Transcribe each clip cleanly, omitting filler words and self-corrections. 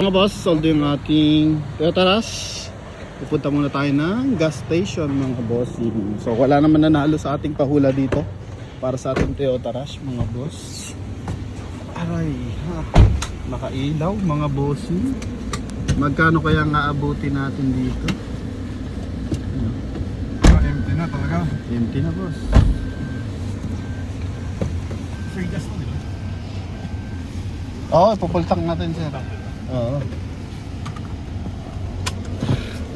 Mga boss, soldo yung ating Toyota Rush. Pupunta muna tayo ng gas station mga bossing. So wala naman nanalo sa ating pahula dito para sa ating Toyota Rush mga boss. Aray ha, nakailaw mga bossing. Magkano kaya nga abutin natin dito? Empty na talaga. Empty na boss. Free gas na nila. Oo, pupultang natin sir. Oo.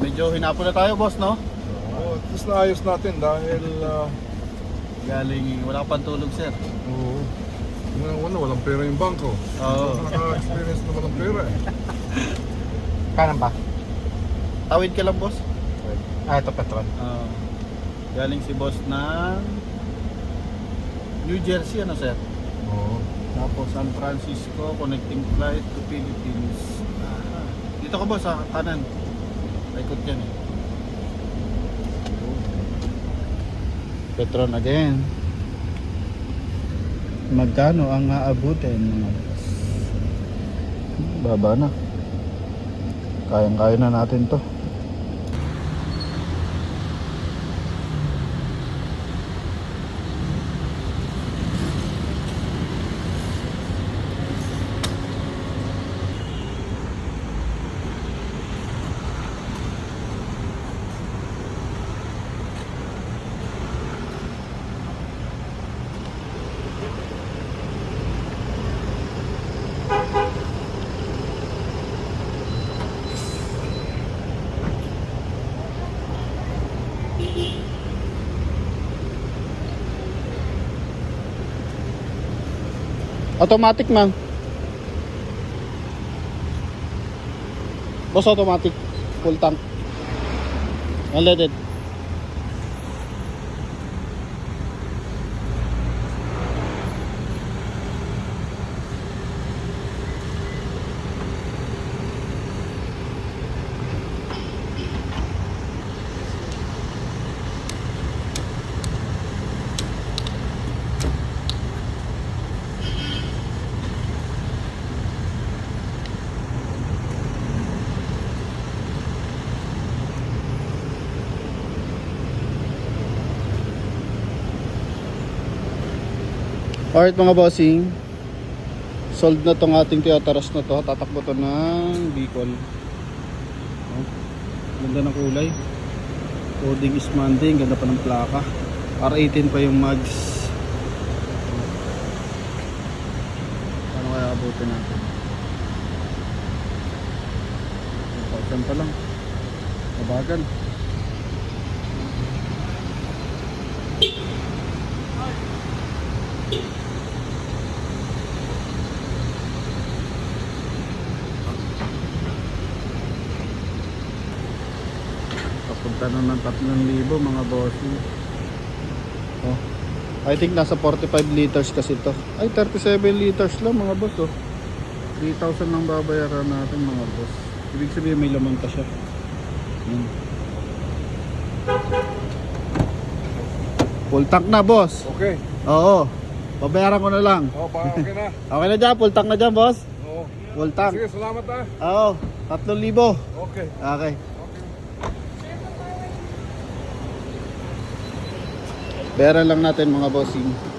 Medyo hinapon na tayo boss no? Oo, tapos naayos natin dahil Galing wala pang tulog sir. oo. Walang pera yung bangko. Oo. Naka-experience na walang pera eh. Kanan ba? Tawid ka lang boss. Ah, ito petrol. Galing si boss ng New Jersey ano sir? Oo. Tapos San Francisco, connecting flight to Philippines. Dito ka boss sa kanan. Ikot yan eh. Petron again. Magkano ang aabutin mga boss? Baba na. Kayang-kaya na natin to. Automatic man. Boss automatic. Full tank. Unleaded. Alright mga bossing, sold na tong ating Toyota Rush na to. Tatakbo to ng Bicol. Ganda ng kulay. Coding is Monday. Ganda pa ng plaka. R18 pa yung mags. Paano kaya abutin natin? 1,000 pa lang. Mabagal. Papunta na ng 3,000 mga bossing. Oh. I think nasa 45 liters kasi to. Ay 37 liters lang mga boss oh. 3,000 lang babayaran natin mga boss. Ibig sabihin may laman pa siya. Full tank na boss. Okay. Oo. Babayaran ko na lang. Oo, okay na. Okay na dyan, full tank na dyan boss. Oo. Full tank. Sige, salamat ah. Oo, 3,000. Okay. Okay. Bayaran lang natin mga bossing.